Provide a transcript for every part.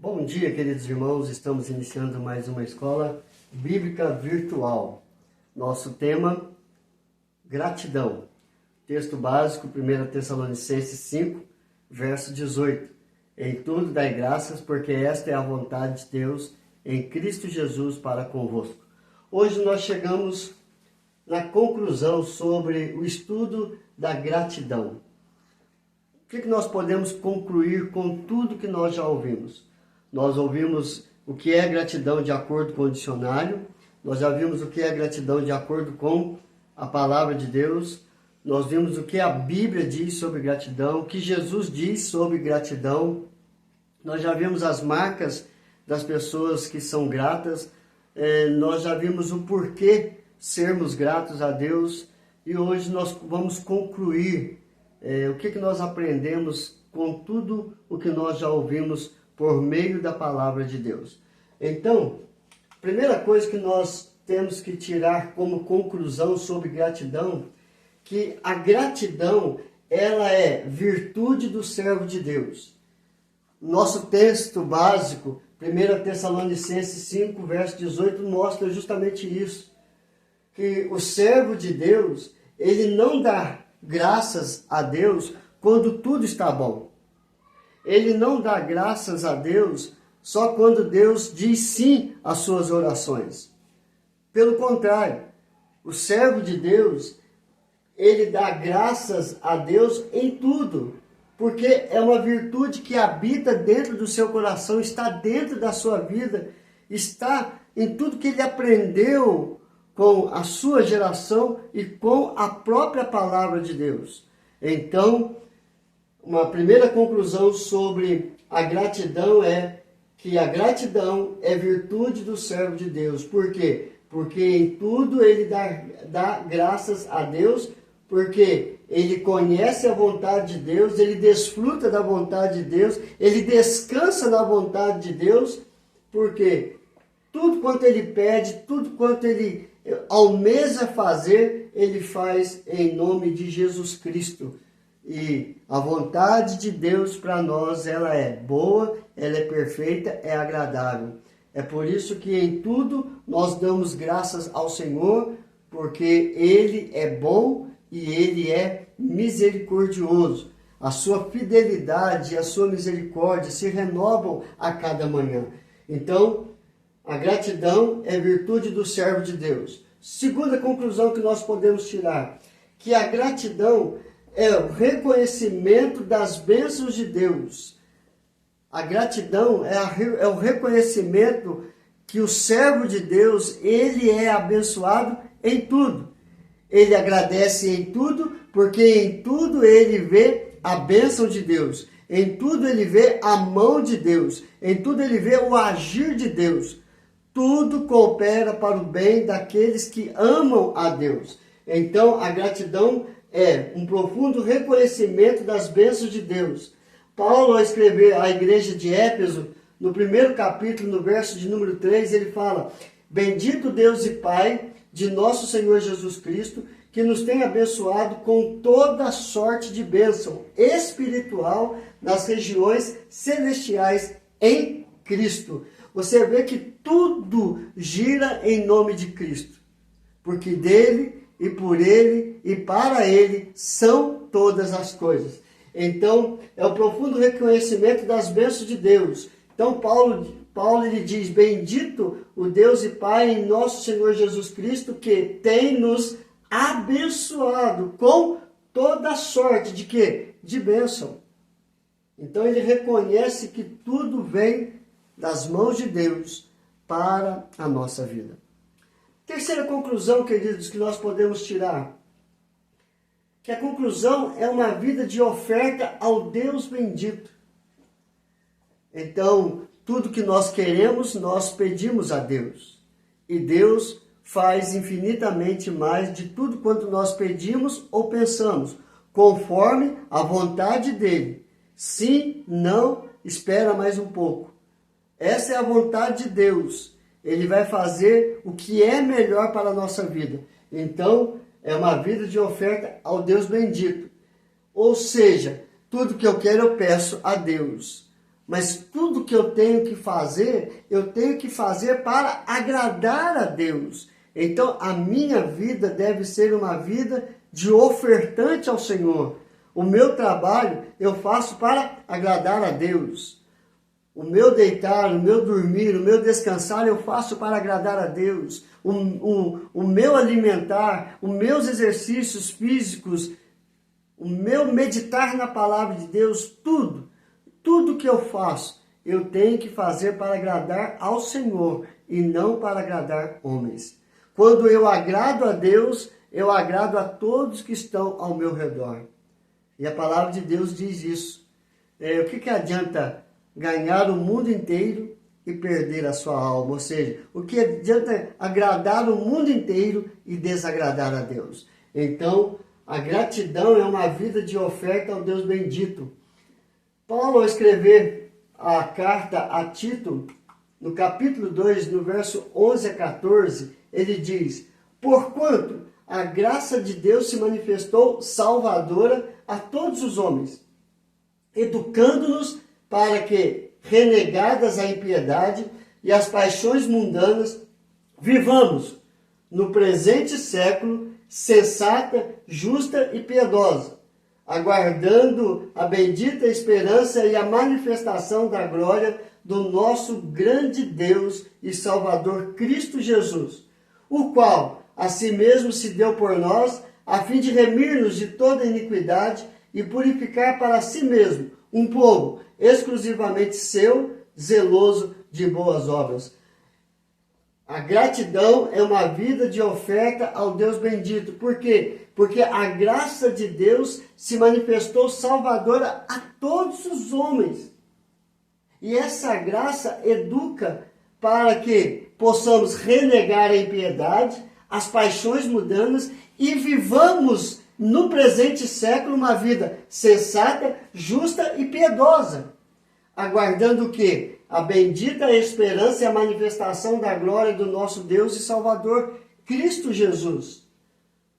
Bom dia, queridos irmãos. Estamos iniciando mais uma escola bíblica virtual. Nosso tema, gratidão. Texto básico, 1 Tessalonicenses 5, verso 18. Em tudo dai graças, porque esta é a vontade de Deus em Cristo Jesus para convosco. Hoje nós chegamos na conclusão sobre o estudo da gratidão. O que nós podemos concluir com tudo que nós já ouvimos? Nós ouvimos o que é gratidão de acordo com o dicionário, nós já vimos o que é gratidão de acordo com a palavra de Deus, nós vimos o que a Bíblia diz sobre gratidão, o que Jesus diz sobre gratidão, nós já vimos as marcas das pessoas que são gratas, nós já vimos o porquê sermos gratos a Deus e hoje nós vamos concluir o que nós aprendemos com tudo o que nós já ouvimos por meio da palavra de Deus. Então, a primeira coisa que nós temos que tirar como conclusão sobre gratidão, que a gratidão, ela é virtude do servo de Deus. Nosso texto básico, 1 Tessalonicenses 5, verso 18, mostra justamente isso. Que o servo de Deus, ele não dá graças a Deus quando tudo está bom. Ele não dá graças a Deus só quando Deus diz sim às suas orações. Pelo contrário, o servo de Deus, ele dá graças a Deus em tudo, porque é uma virtude que habita dentro do seu coração, está dentro da sua vida, está em tudo que ele aprendeu com a sua geração e com a própria palavra de Deus. Então, uma primeira conclusão sobre a gratidão é que a gratidão é virtude do servo de Deus. Por quê? Porque em tudo ele dá graças a Deus, porque ele conhece a vontade de Deus, ele desfruta da vontade de Deus, ele descansa na vontade de Deus, porque tudo quanto ele pede, tudo quanto ele almeja fazer, ele faz em nome de Jesus Cristo. E a vontade de Deus para nós, ela é boa, ela é perfeita, é agradável. É por isso que em tudo nós damos graças ao Senhor, porque Ele é bom e Ele é misericordioso. A sua fidelidade e a sua misericórdia se renovam a cada manhã. Então, a gratidão é virtude do servo de Deus. Segunda conclusão que nós podemos tirar, que a gratidão é o reconhecimento das bênçãos de Deus. A gratidão é o reconhecimento que o servo de Deus, ele é abençoado em tudo. Ele agradece em tudo, porque em tudo ele vê a bênção de Deus. Em tudo ele vê a mão de Deus. Em tudo ele vê o agir de Deus. Tudo coopera para o bem daqueles que amam a Deus. Então, a gratidão é um profundo reconhecimento das bênçãos de Deus. Paulo, ao escrever à igreja de Éfeso, no primeiro capítulo, no verso de número 3, ele fala: Bendito Deus e Pai de nosso Senhor Jesus Cristo, que nos tem abençoado com toda sorte de bênção espiritual nas regiões celestiais em Cristo. Você vê que tudo gira em nome de Cristo, porque dele e por ele e para ele são todas as coisas. Então, é o profundo reconhecimento das bênçãos de Deus. Então, Paulo ele diz: Bendito o Deus e Pai em nosso Senhor Jesus Cristo, que tem nos abençoado com toda sorte de quê? De bênção. Então, ele reconhece que tudo vem das mãos de Deus para a nossa vida. Terceira conclusão, queridos, que nós podemos tirar, que a conclusão é uma vida de oferta ao Deus bendito. Então, tudo que nós queremos, nós pedimos a Deus. E Deus faz infinitamente mais de tudo quanto nós pedimos ou pensamos, conforme a vontade dele. Sim, não, espera mais um pouco. Essa é a vontade de Deus. Ele vai fazer o que é melhor para a nossa vida. Então, é uma vida de oferta ao Deus bendito. Ou seja, tudo que eu quero eu peço a Deus. Mas tudo que eu tenho que fazer para agradar a Deus. Então, a minha vida deve ser uma vida de ofertante ao Senhor. O meu trabalho eu faço para agradar a Deus. O meu deitar, o meu dormir, o meu descansar eu faço para agradar a Deus. O meu alimentar, os meus exercícios físicos, o meu meditar na palavra de Deus, tudo que eu faço, eu tenho que fazer para agradar ao Senhor e não para agradar homens. Quando eu agrado a Deus, eu agrado a todos que estão ao meu redor. E a palavra de Deus diz isso. O que adianta ganhar o mundo inteiro e perder a sua alma? Ou seja, o que adianta agradar o mundo inteiro e desagradar a Deus? Então, a gratidão é uma vida de oferta ao Deus bendito. Paulo, ao escrever a carta a Tito, no capítulo 2, no verso 11 a 14, ele diz: porquanto a graça de Deus se manifestou salvadora a todos os homens, educando-nos para que, renegadas a impiedade e as paixões mundanas, vivamos no presente século sensata, justa e piedosa, aguardando a bendita esperança e a manifestação da glória do nosso grande Deus e Salvador Cristo Jesus, o qual a si mesmo se deu por nós, a fim de remir-nos de toda iniquidade e purificar para si mesmo um povo exclusivamente seu, zeloso de boas obras. A gratidão é uma vida de oferta ao Deus bendito. Por quê? Porque a graça de Deus se manifestou salvadora a todos os homens. E essa graça educa para que possamos renegar a impiedade, as paixões mundanas e vivamos no presente século uma vida sensata, justa e piedosa. Aguardando o quê? A bendita esperança e a manifestação da glória do nosso Deus e Salvador, Cristo Jesus,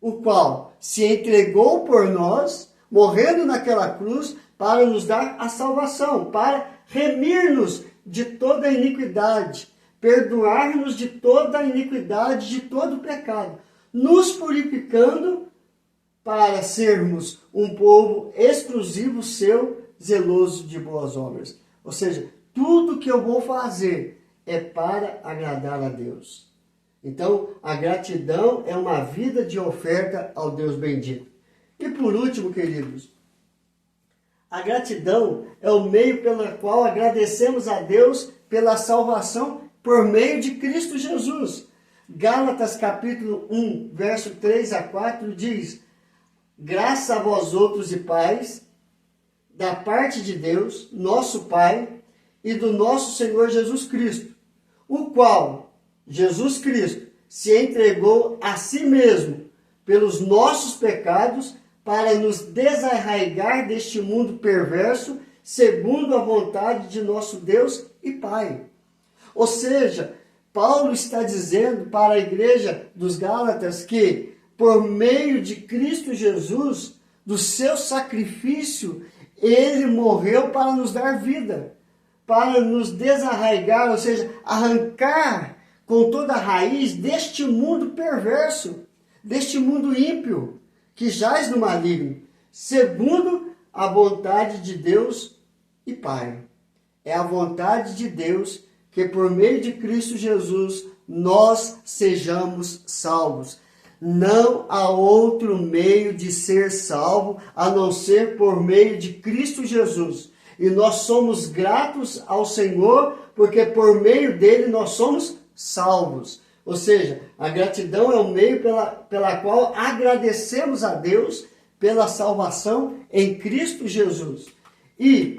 o qual se entregou por nós, morrendo naquela cruz, para nos dar a salvação, para remir-nos de toda a iniquidade, perdoar-nos de toda a iniquidade, de todo o pecado, nos purificando para sermos um povo exclusivo seu, zeloso de boas obras. Ou seja, tudo que eu vou fazer é para agradar a Deus. Então, a gratidão é uma vida de oferta ao Deus bendito. E por último, queridos, a gratidão é o meio pelo qual agradecemos a Deus pela salvação por meio de Cristo Jesus. Gálatas capítulo 1, verso 3 a 4 diz: graças a vós outros e pais, da parte de Deus, nosso Pai, e do nosso Senhor Jesus Cristo, o qual, Jesus Cristo, se entregou a si mesmo pelos nossos pecados para nos desarraigar deste mundo perverso, segundo a vontade de nosso Deus e Pai. Ou seja, Paulo está dizendo para a igreja dos Gálatas que, por meio de Cristo Jesus, do seu sacrifício, ele morreu para nos dar vida, para nos desarraigar, ou seja, arrancar com toda a raiz deste mundo perverso, deste mundo ímpio, que jaz no maligno, segundo a vontade de Deus e Pai. É a vontade de Deus que por meio de Cristo Jesus nós sejamos salvos. Não há outro meio de ser salvo a não ser por meio de Cristo Jesus. E nós somos gratos ao Senhor porque por meio dele nós somos salvos. Ou seja, a gratidão é o meio pela qual agradecemos a Deus pela salvação em Cristo Jesus. E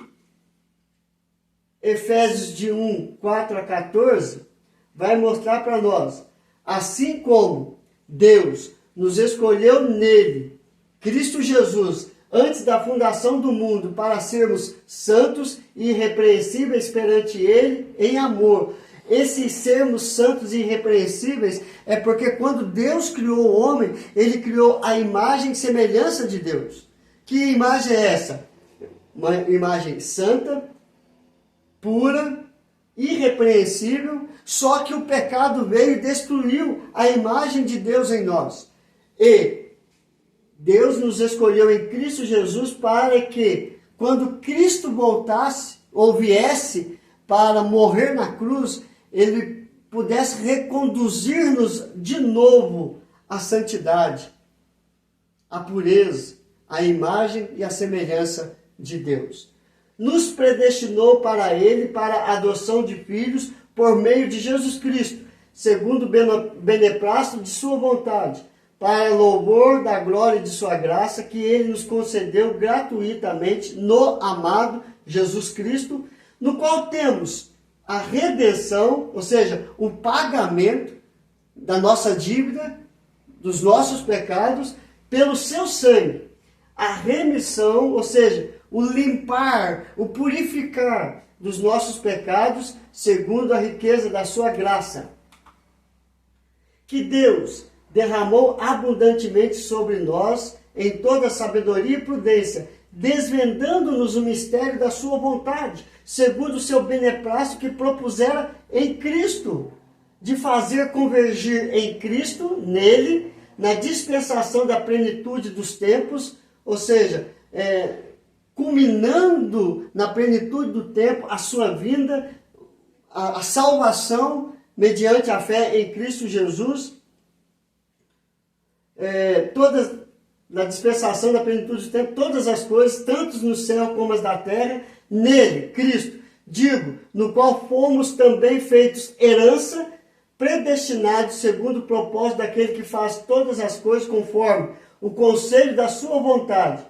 Efésios de 1, 4 a 14 vai mostrar para nós, assim como Deus nos escolheu nele, Cristo Jesus, antes da fundação do mundo, para sermos santos e irrepreensíveis perante ele em amor. Esses sermos santos e irrepreensíveis é porque quando Deus criou o homem, ele criou a imagem e semelhança de Deus. Que imagem é essa? Uma imagem santa, pura, irrepreensível, só que o pecado veio e destruiu a imagem de Deus em nós. E Deus nos escolheu em Cristo Jesus para que, quando Cristo voltasse ou viesse para morrer na cruz, Ele pudesse reconduzir-nos de novo à santidade, à pureza, à imagem e à semelhança de Deus. Nos predestinou para Ele, para a adoção de filhos, por meio de Jesus Cristo, segundo o beneplácito de sua vontade, para louvor da glória de sua graça, que Ele nos concedeu gratuitamente no amado Jesus Cristo, no qual temos a redenção, ou seja, o pagamento da nossa dívida, dos nossos pecados, pelo seu sangue. A remissão, ou seja, o limpar, o purificar dos nossos pecados, segundo a riqueza da sua graça, que Deus derramou abundantemente sobre nós em toda sabedoria e prudência, desvendando-nos o mistério da sua vontade, segundo o seu beneplácito que propusera em Cristo, de fazer convergir em Cristo, nele, na dispensação da plenitude dos tempos, ou seja, culminando na plenitude do tempo a sua vinda, a salvação mediante a fé em Cristo Jesus, na dispensação da plenitude do tempo, todas as coisas, tanto no céu como as da terra, nele, Cristo, digo, no qual fomos também feitos herança, predestinados segundo o propósito daquele que faz todas as coisas conforme o conselho da sua vontade,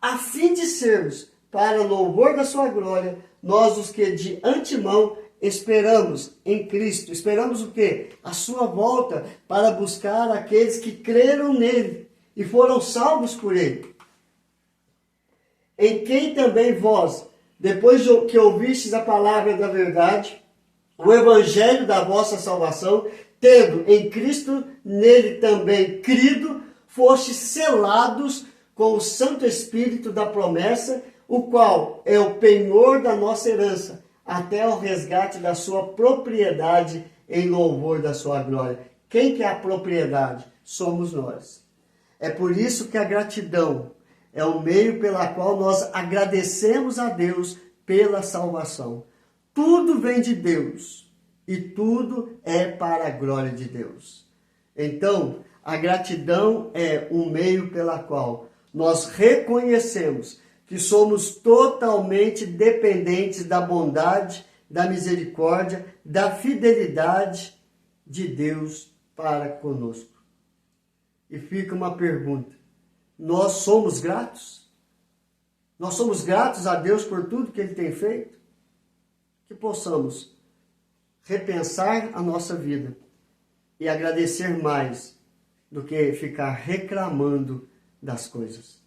a fim de sermos, para louvor da sua glória, nós os que de antemão esperamos em Cristo. Esperamos o quê? A sua volta, para buscar aqueles que creram nele e foram salvos por ele. Em quem também vós, depois que ouvistes a palavra da verdade, o evangelho da vossa salvação, tendo em Cristo nele também crido, fostes selados com o Santo Espírito da promessa, o qual é o penhor da nossa herança, até o resgate da sua propriedade em louvor da sua glória. Quem que é a propriedade? Somos nós. É por isso que a gratidão é o meio pela qual nós agradecemos a Deus pela salvação. Tudo vem de Deus e tudo é para a glória de Deus. Então, a gratidão é o meio pela qual nós reconhecemos que somos totalmente dependentes da bondade, da misericórdia, da fidelidade de Deus para conosco. E fica uma pergunta: nós somos gratos? Nós somos gratos a Deus por tudo que Ele tem feito? Que possamos repensar a nossa vida e agradecer mais do que ficar reclamando das coisas.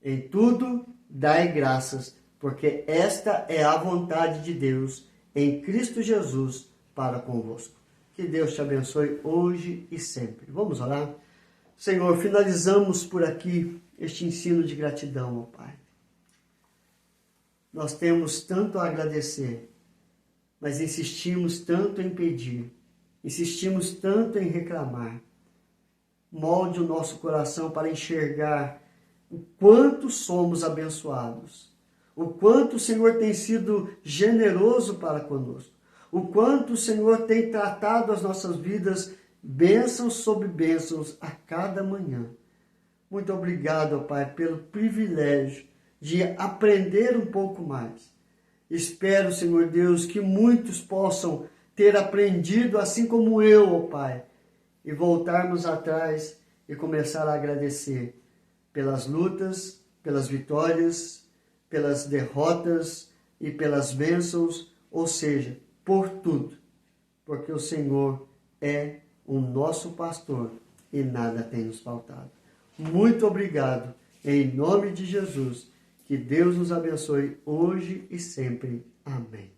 Em tudo, dai graças, porque esta é a vontade de Deus em Cristo Jesus para convosco. Que Deus te abençoe hoje e sempre. Vamos orar? Senhor, finalizamos por aqui este ensino de gratidão, ó Pai. Nós temos tanto a agradecer, mas insistimos tanto em pedir, insistimos tanto em reclamar. Molde o nosso coração para enxergar o quanto somos abençoados, o quanto o Senhor tem sido generoso para conosco, o quanto o Senhor tem tratado as nossas vidas bênçãos sobre bênçãos a cada manhã. Muito obrigado, ó Pai, pelo privilégio de aprender um pouco mais. Espero, Senhor Deus, que muitos possam ter aprendido assim como eu, ó Pai, e voltarmos atrás e começar a agradecer pelas lutas, pelas vitórias, pelas derrotas e pelas bênçãos, ou seja, por tudo, porque o Senhor é o nosso pastor e nada tem nos faltado. Muito obrigado, em nome de Jesus, que Deus nos abençoe hoje e sempre. Amém.